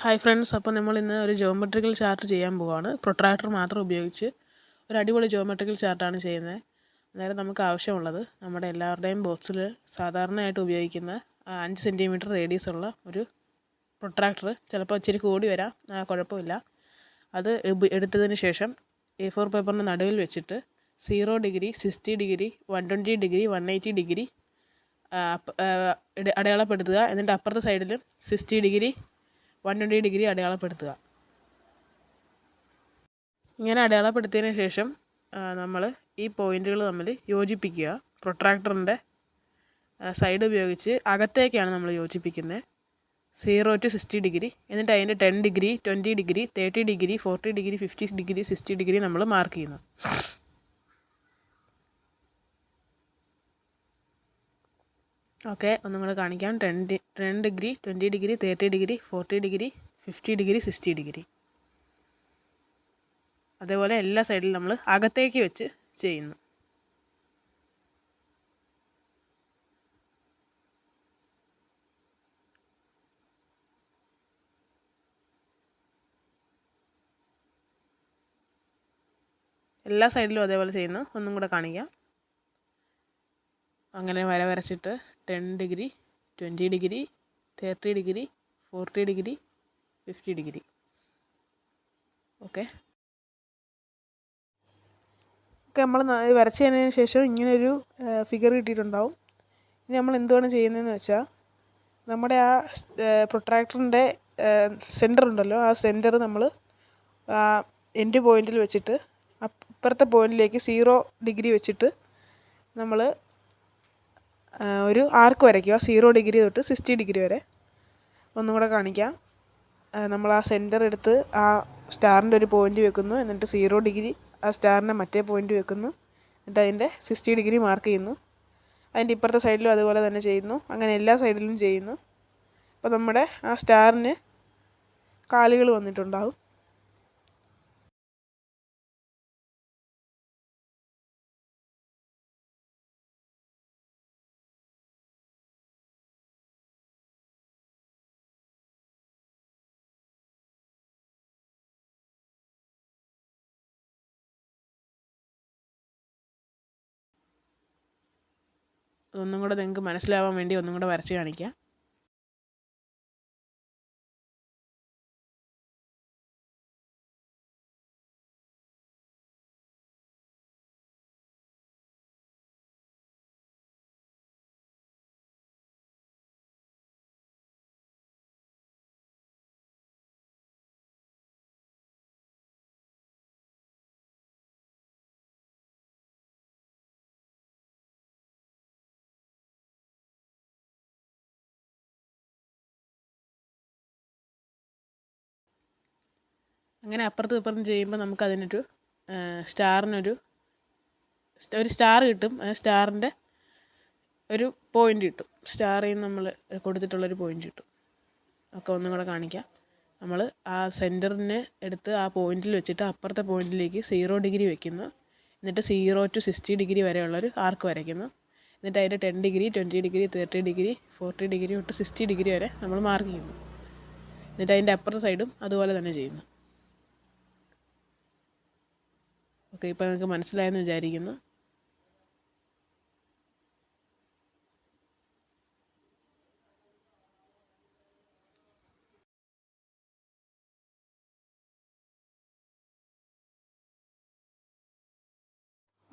Hi friends, അപ്പോൾ നമ്മൾ ഇന്ന് ഒരു ജോമെട്രിക്കൽ ചാർട്ട് ചെയ്യാൻ പോവുകയാണ്. പ്രൊട്രാക്ടർ മാത്രം ഉപയോഗിച്ച് ഒരു അടിപൊളി ജോമെട്രിക്കൽ ചാർട്ടാണ് ചെയ്യുന്നത്. അന്നേരം നമുക്ക് ആവശ്യമുള്ളത് നമ്മുടെ എല്ലാവരുടെയും ബോക്സിൽ സാധാരണയായിട്ട് ഉപയോഗിക്കുന്ന 5 സെൻറ്റിമീറ്റർ റേഡിയസ് ഉള്ള ഒരു പ്രൊട്രാക്ടർ. ചിലപ്പോൾ ഇച്ചിരി കൂടി വരാം, കുഴപ്പമില്ല. അത് എടുത്തതിന് ശേഷം A4 പേപ്പറിൻ്റെ നടുവിൽ വെച്ചിട്ട് 0 ഡിഗ്രി, 60 ഡിഗ്രി, 120 ഡിഗ്രി, 180 ഡിഗ്രി അടയാളപ്പെടുത്തുക. എന്നിട്ട് അപ്പുറത്തെ സൈഡിലും 60 ഡിഗ്രി, 120 ഡിഗ്രി അടയാളപ്പെടുത്തുക. ഇങ്ങനെ അടയാളപ്പെടുത്തിയതിന് ശേഷം നമ്മൾ ഈ പോയിൻറ്റുകൾ തമ്മിൽ യോജിപ്പിക്കുക. പ്രൊട്രാക്ടറിൻ്റെ സൈഡ് ഉപയോഗിച്ച് അകത്തേക്കാണ് നമ്മൾ യോജിപ്പിക്കുന്നത്. 0 to 60 ഡിഗ്രി, എന്നിട്ട് അതിൻ്റെ 10 degree, 20 degree, 30 degree, 40 degree, 50 degree, 60 degree നമ്മൾ മാർക്ക് ചെയ്യുന്നു. ഓക്കെ, ഒന്നും കൂടെ കാണിക്കാം. 10 degree, 20 degree, 30 degree, 40 degree, 50 degree, 60 degree. അതേപോലെ എല്ലാ സൈഡിലും നമ്മൾ അകത്തേക്ക് വെച്ച് ചെയ്യുന്നു. എല്ലാ സൈഡിലും അതേപോലെ ചെയ്യുന്നു. ഒന്നും കൂടെ കാണിക്കാം. അങ്ങനെ വരച്ചിട്ട് 10 degree, 20 degree, 30 degree, 40 degree, 50 degree. Okay, നമ്മൾ വരച്ചതിന് ശേഷം ഇങ്ങനൊരു ഫിഗർ കിട്ടിയിട്ടുണ്ടാവും. ഇനി നമ്മൾ എന്തുവാണ് ചെയ്യുന്നതെന്ന് വെച്ചാൽ, നമ്മുടെ ആ പ്രൊട്രാക്ടറിൻ്റെ സെൻറ്റർ ഉണ്ടല്ലോ, ആ സെൻറ്റർ നമ്മൾ എൻഡ് പോയിൻറ്റിൽ വെച്ചിട്ട് അപ്പുറത്തെ പോയിൻറ്റിലേക്ക് 0 ഡിഗ്രി വെച്ചിട്ട് നമ്മൾ ഒരു ആർക്ക് വരയ്ക്കുക. 0 ഡിഗ്രി തൊട്ട് 60 ഡിഗ്രി വരെ. ഒന്നും കൂടെ കാണിക്കാം. നമ്മൾ ആ സെൻറ്റർ എടുത്ത് ആ സ്റ്റാറിൻ്റെ ഒരു പോയിൻ്റ് വെക്കുന്നു. എന്നിട്ട് 0 ഡിഗ്രി ആ സ്റ്റാറിൻ്റെ മറ്റേ പോയിൻ്റ് വെക്കുന്നു. എന്നിട്ട് അതിൻ്റെ 60 ഡിഗ്രി മാർക്ക് ചെയ്യുന്നു. അതിൻ്റെ ഇപ്പുറത്തെ സൈഡിലും അതുപോലെ തന്നെ ചെയ്യുന്നു. അങ്ങനെ എല്ലാ സൈഡിലും ചെയ്യുന്നു. അപ്പോൾ നമ്മുടെ ആ സ്റ്റാറിന് കാലുകൾ വന്നിട്ടുണ്ടാവും. ഒന്നും കൂടെ നിങ്ങൾക്ക് മനസ്സിലാവാൻ വേണ്ടി ഒന്നും കൂടെ വരച്ച് കാണിക്കാം. അങ്ങനെ അപ്പുറത്തും ഇപ്പുറത്തും ചെയ്യുമ്പോൾ നമുക്ക് അതിനൊരു സ്റ്റാറിനൊരു സ്റ്റാർ കിട്ടും. ആ സ്റ്റാറിൻ്റെ ഒരു പോയിൻ്റ് കിട്ടും. സ്റ്റാറിൽ നിന്ന് നമ്മൾ കൊടുത്തിട്ടുള്ളൊരു പോയിൻ്റ് കിട്ടും. ഒക്കെ ഒന്നും കൂടെ കാണിക്കാം. നമ്മൾ ആ സെൻറ്ററിനെ എടുത്ത് ആ പോയിൻറ്റിൽ വെച്ചിട്ട് അപ്പുറത്തെ പോയിൻറ്റിലേക്ക് 0 ഡിഗ്രി വെക്കുന്നു. എന്നിട്ട് 0 to 60 ഡിഗ്രി വരെയുള്ളൊരു ആർക്ക് വരയ്ക്കുന്നു. എന്നിട്ട് അതിൻ്റെ 10 ഡിഗ്രി, 20 ഡിഗ്രി, 30 ഡിഗ്രി, 40 ഡിഗ്രി തൊട്ട് 60 ഡിഗ്രി വരെ നമ്മൾ മാർക്ക് ചെയ്യുന്നു. എന്നിട്ട് അതിൻ്റെ അപ്പുറത്തെ സൈഡും അതുപോലെ തന്നെ ചെയ്യുന്നു. ഓക്കെ, ഇപ്പോൾ നിങ്ങൾക്ക് മനസ്സിലായെന്ന് വിചാരിക്കുന്നു.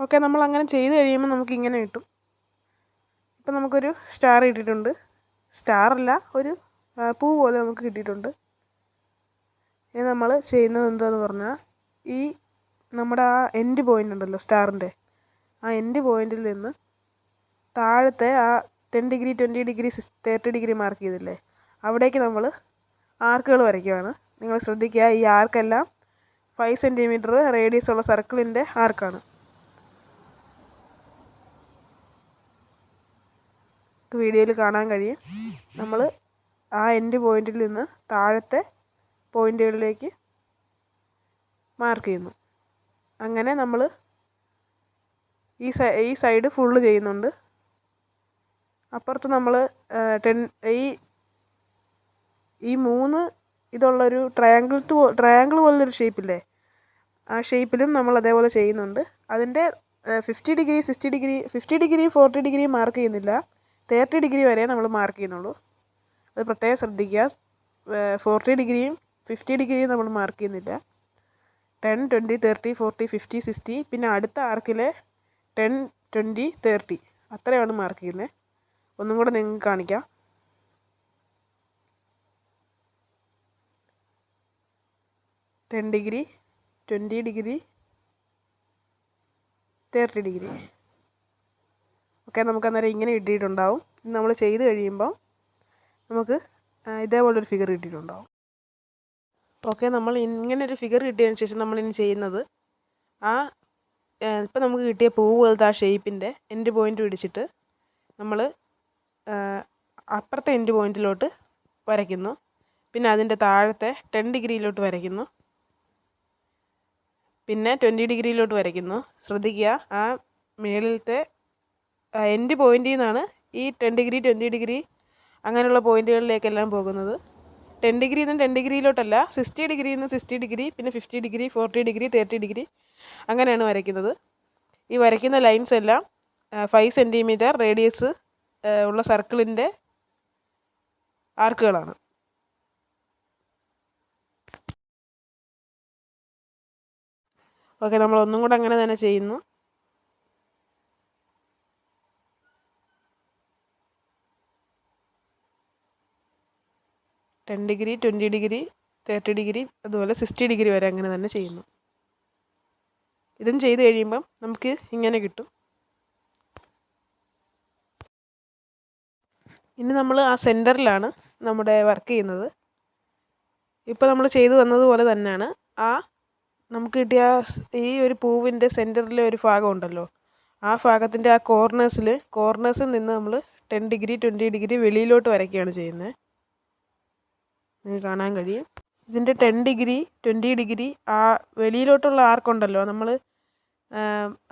ഓക്കെ, നമ്മൾ അങ്ങനെ ചെയ്ത് കഴിയുമ്പോൾ നമുക്ക് ഇങ്ങനെ കിട്ടും. ഇപ്പം നമുക്കൊരു സ്റ്റാർ കിട്ടിയിട്ടുണ്ട്. സ്റ്റാറല്ല, ഒരു പൂ പോലെ നമുക്ക് കിട്ടിയിട്ടുണ്ട്. ഇനി നമ്മൾ ചെയ്യുന്നത് എന്താണെന്ന് പറഞ്ഞാൽ, ഈ നമ്മുടെ ആ എൻഡ് പോയിൻ്റ് ഉണ്ടല്ലോ സ്റ്റാറിൻ്റെ, ആ എൻഡ് പോയിൻറ്റിൽ നിന്ന് താഴത്തെ ആ 10 ഡിഗ്രി, 20 ഡിഗ്രി, 30 ഡിഗ്രി മാർക്ക് ചെയ്തില്ലേ, അവിടേക്ക് നമ്മൾ ആർക്കുകൾ വരയ്ക്കുകയാണ്. നിങ്ങൾ ശ്രദ്ധിക്കുക, ഈ ആർക്കെല്ലാം 5 സെൻറ്റിമീറ്റർ റേഡിയസ് ഉള്ള സർക്കിളിൻ്റെ ആർക്കാണ്. വീഡിയോയിൽ കാണാൻ കഴിയും. നമ്മൾ ആ എൻഡ് പോയിൻറ്റിൽ നിന്ന് താഴത്തെ പോയിൻറ്റുകളിലേക്ക് മാർക്ക് ചെയ്യുന്നു. അങ്ങനെ നമ്മൾ ഈ സൈഡ് ഫുള്ള് ചെയ്യുന്നുണ്ട്. അപ്പുറത്ത് നമ്മൾ ഈ 3 ഇതുള്ളൊരു ട്രയാങ്കിൾ പോലുള്ളൊരു ഷേപ്പില്ലേ, ആ ഷേപ്പിലും നമ്മൾ അതേപോലെ ചെയ്യുന്നുണ്ട്. അതിൻ്റെ 50 degree 60 degree 50 degree 40 degree mark ചെയ്യുന്നില്ല, 30 ഡിഗ്രി വരെ നമ്മൾ മാർക്ക് ചെയ്യുന്നുള്ളൂ. അത് പ്രത്യേകം ശ്രദ്ധിക്കുക. 40 ഡിഗ്രിയും 50 ഡിഗ്രിയും നമ്മൾ മാർക്ക് ചെയ്യുന്നില്ല. 10, 20, 30, 40, 50, 60, പിന്നെ അടുത്ത ആർക്കിലെ 10, 20, 30 അത്രയാണ് മാർക്ക് ചെയ്യുന്നത്. ഒന്നും കൂടെ നിങ്ങൾക്ക് കാണിക്കാം. 10 ഡിഗ്രി 20 ഡിഗ്രി 30 ഡിഗ്രി. ഓക്കെ, നമുക്ക് അന്നേരം ഇങ്ങനെ കിട്ടിയിട്ടുണ്ടാവും. ഇത് നമ്മൾ ചെയ്ത് കഴിയുമ്പോൾ നമുക്ക് ഇതേപോലൊരു ഫിഗർ കിട്ടിയിട്ടുണ്ടാവും. ഓക്കെ, നമ്മൾ ഇങ്ങനൊരു ഫിഗർ കിട്ടിയതിന് ശേഷം നമ്മളിനി ചെയ്യുന്നത് ഇപ്പം നമുക്ക് കിട്ടിയ പൂ പോലത്തെ ആ ഷേപ്പിൻ്റെ എൻഡ് പോയിൻ്റ് പിടിച്ചിട്ട് നമ്മൾ അപ്പുറത്തെ എൻഡ് പോയിൻറ്റിലോട്ട് വരയ്ക്കുന്നു. പിന്നെ അതിൻ്റെ താഴത്തെ 10 ഡിഗ്രിയിലോട്ട് വരയ്ക്കുന്നു. പിന്നെ 20 ഡിഗ്രിയിലോട്ട് വരയ്ക്കുന്നു. ശ്രദ്ധിക്കുക, ആ മേളിലത്തെ എൻഡ് പോയിൻറ്റിൽ നിന്നാണ് ഈ 10 ഡിഗ്രി 20 ഡിഗ്രി അങ്ങനെയുള്ള പോയിൻറ്റുകളിലേക്കെല്ലാം പോകുന്നത്. 10 ഡിഗ്രിയിൽ നിന്ന് 10 ഡിഗ്രിയിലോട്ടല്ല, 60 ഡിഗ്രിയിൽ നിന്ന് 60 ഡിഗ്രി, പിന്നെ 50 ഡിഗ്രി 40 ഡിഗ്രി 30 ഡിഗ്രി അങ്ങനെയാണ് വരയ്ക്കുന്നത്. ഈ വരയ്ക്കുന്ന ലൈൻസ് എല്ലാം 5 സെൻറ്റിമീറ്റർ റേഡിയസ് ഉള്ള സർക്കിളിൻ്റെ ആർക്കുകളാണ്. ഓക്കെ, നമ്മൾ ഒന്നും കൂടെ അങ്ങനെ തന്നെ ചെയ്യുന്നു. ടെൻ ഡിഗ്രി 20 ഡിഗ്രി 30 ഡിഗ്രി അതുപോലെ 60 ഡിഗ്രി വരെ അങ്ങനെ തന്നെ ചെയ്യുന്നു. ഇതും ചെയ്ത് കഴിയുമ്പം നമുക്ക് ഇങ്ങനെ കിട്ടും. ഇനി നമ്മൾ ആ സെൻറ്ററിലാണ് നമ്മുടെ വർക്ക് ചെയ്യുന്നത്. ഇപ്പോൾ നമ്മൾ ചെയ്തു വന്നതുപോലെ തന്നെയാണ് നമുക്ക് കിട്ടിയ ഈ ഒരു പൂവിൻ്റെ സെൻറ്ററിലെ ഒരു ഭാഗം ഉണ്ടല്ലോ, ആ ഭാഗത്തിൻ്റെ ആ കോർണേഴ്സിൽ നിന്ന് നമ്മൾ 10 ഡിഗ്രി 20 ഡിഗ്രി വെളിയിലോട്ട് വരയ്ക്കുകയാണ് ചെയ്യുന്നത്. നിങ്ങൾക്ക് കാണാൻ കഴിയും. ഇതിൻ്റെ 10 ഡിഗ്രി 20 ഡിഗ്രി ആ വെളിയിലോട്ടുള്ള ആർക്കുണ്ടല്ലോ, നമ്മൾ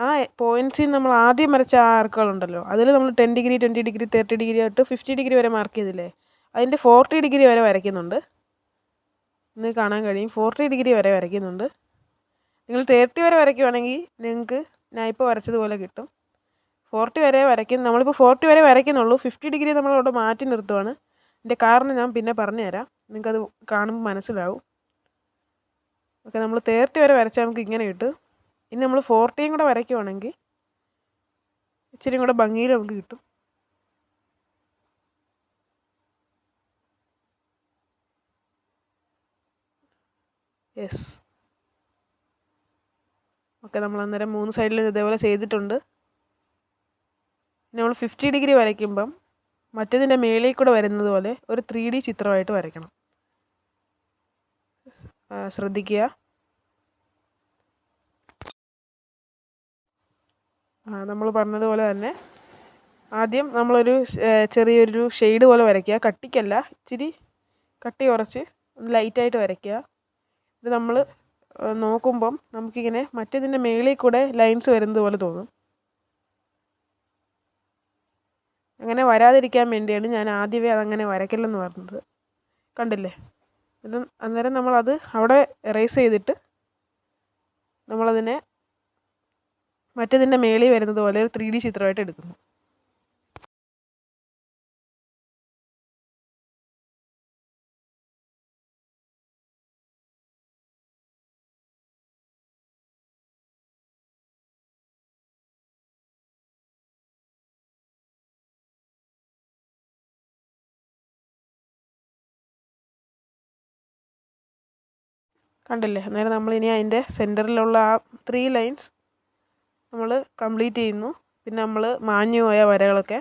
ആ പോയിൻറ്റ്സിൽ നമ്മൾ ആദ്യം വരച്ച ആ ആർക്കുകളുണ്ടല്ലോ, അതിൽ നമ്മൾ 10 ഡിഗ്രി 20 ഡിഗ്രി 30 ഡിഗ്രി തൊട്ട് 50 ഡിഗ്രി വരെ മാർക്ക് ചെയ്തില്ലേ, അതിൻ്റെ 40 ഡിഗ്രി വരെ വരയ്ക്കുന്നുണ്ട്. നിങ്ങൾക്ക് കാണാൻ കഴിയും, 40 ഡിഗ്രി വരെ വരയ്ക്കുന്നുണ്ട്. നിങ്ങൾ 30 വരെ വരയ്ക്കുവാണെങ്കിൽ നിങ്ങൾക്ക് ഞാൻ ഇപ്പോൾ വരച്ചതുപോലെ കിട്ടും. 40 വരെ നമ്മളിപ്പോൾ 40 വരെ വരയ്ക്കുന്നുള്ളൂ. 50 ഡിഗ്രി നമ്മളവിടെ മാറ്റി നിർത്തുവാണ്. ഇതിൻ്റെ കാരണം ഞാൻ പിന്നെ പറഞ്ഞുതരാം, നിങ്ങൾക്കത് കാണുമ്പോൾ മനസ്സിലാവും. ഓക്കെ, നമ്മൾ 30 വരെ വരച്ചാൽ നമുക്ക് ഇങ്ങനെ കിട്ടും. ഇനി നമ്മൾ 40യും കൂടെ വരയ്ക്കുവാണെങ്കിൽ ഇച്ചിരി കൂടെ ഭംഗിയിൽ നമുക്ക് കിട്ടും. യെസ്. ഓക്കെ, നമ്മൾ അന്നേരം 3 സൈഡിലും ഇതേപോലെ ചെയ്തിട്ടുണ്ട്. നമ്മൾ 50 ഡിഗ്രി വരയ്ക്കുമ്പം മറ്റേതിൻ്റെ മേളിൽ കൂടെ വരുന്നത് പോലെ ഒരു 3D ചിത്രമായിട്ട് വരയ്ക്കണം. ശ്രദ്ധിക്കുക. നമ്മൾ പറഞ്ഞതുപോലെ തന്നെ ആദ്യം നമ്മളൊരു ചെറിയൊരു ഷെയ്ഡ് പോലെ വരയ്ക്കുക. കട്ടിക്കല്ല, ഇച്ചിരി കട്ടി കുറച്ച് ലൈറ്റായിട്ട് വരയ്ക്കുക. ഇത് നമ്മൾ നോക്കുമ്പം നമുക്കിങ്ങനെ മറ്റേതിൻ്റെ മേളിൽ കൂടെ ലൈൻസ് വരുന്നത് പോലെ തോന്നും. അങ്ങനെ വരാതിരിക്കാൻ വേണ്ടിയാണ് ഞാൻ ആദ്യമേ അതങ്ങനെ വരയ്ക്കില്ലെന്ന് പറഞ്ഞത്. കണ്ടില്ലേ? അന്നേരം നമ്മളത് അവിടെ എറേസ് ചെയ്തിട്ട് നമ്മളതിനെ മറ്റേതിൻ്റെ മേളിൽ വരുന്നത് പോലെ ഒരു 3D ചിത്രമായിട്ട് എടുക്കുന്നു. കണ്ടില്ലേ? അന്നേരം നമ്മളിനി അതിൻ്റെ സെൻറ്ററിലുള്ള ആ 3 ലൈൻസ് നമ്മൾ കംപ്ലീറ്റ് ചെയ്യുന്നു. പിന്നെ നമ്മൾ മാഞ്ഞു പോയ വരകളൊക്കെ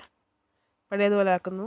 പഴയതുപോലെ ആക്കുന്നു.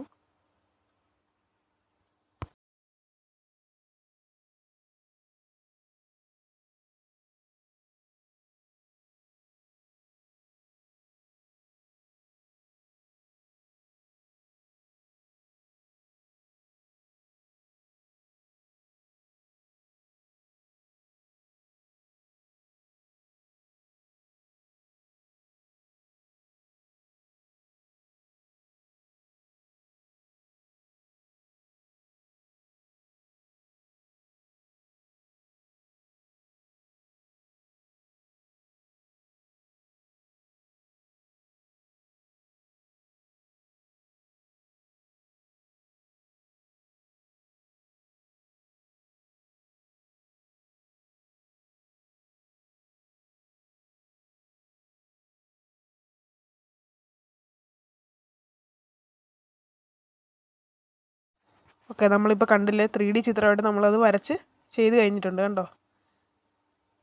ഓക്കെ, നമ്മളിപ്പോൾ കണ്ടില്ലേ 3D ചിത്രമായിട്ട് നമ്മളത് വരച്ച് ചെയ്ത് കഴിഞ്ഞിട്ടുണ്ട്. കണ്ടോ,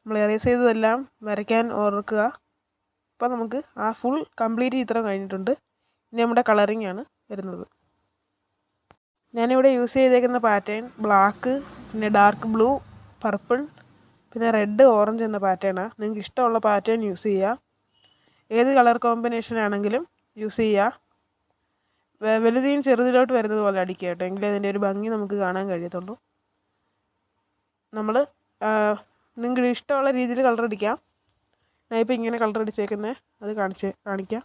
നമ്മൾ എറേസ് ചെയ്തതെല്ലാം വരയ്ക്കാൻ ഓർക്കുക. അപ്പോൾ നമുക്ക് ആ ഫുൾ കംപ്ലീറ്റ് ചിത്രം കഴിഞ്ഞിട്ടുണ്ട്. ഇനി നമ്മുടെ കളറിംഗ് ആണ് വരുന്നത്. ഞാനിവിടെ യൂസ് ചെയ്തേക്കുന്ന പാറ്റേൺ ബ്ലാക്ക്, പിന്നെ ഡാർക്ക് ബ്ലൂ, പർപ്പിൾ, പിന്നെ റെഡ്, ഓറഞ്ച് എന്ന പാറ്റേണാണ്. നിങ്ങൾക്ക് ഇഷ്ടമുള്ള പാറ്റേൺ യൂസ് ചെയ്യുക. ഏത് കളർ കോമ്പിനേഷൻ ആണെങ്കിലും യൂസ് ചെയ്യുക. വലുതിയും ചെറുതിലോട്ട് വരുന്നത് പോലെ അടിക്കുക കേട്ടോ, എങ്കിലേ അതിൻ്റെ ഒരു ഭംഗി നമുക്ക് കാണാൻ കഴിയത്തുള്ളൂ. നമ്മൾ നിങ്ങൾക്ക് ഇഷ്ടമുള്ള രീതിയിൽ കളർ അടിക്കാം. ഞാൻ ഇപ്പോൾ ഇങ്ങനെ കളർ അടിച്ചേക്കുന്നത് അത് കാണിക്കാം.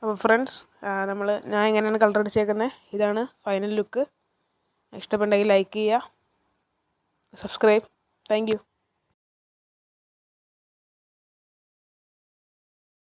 അപ്പോൾ ഫ്രണ്ട്സ്, ഞാൻ എങ്ങനെയാണ് കളർ അടിച്ചേക്കുന്നത്, ഇതാണ് ഫൈനൽ ലുക്ക്. ഇഷ്ടപ്പെട്ടെങ്കിൽ ലൈക്ക് ചെയ്യുക, സബ്സ്ക്രൈബ്. Thank you.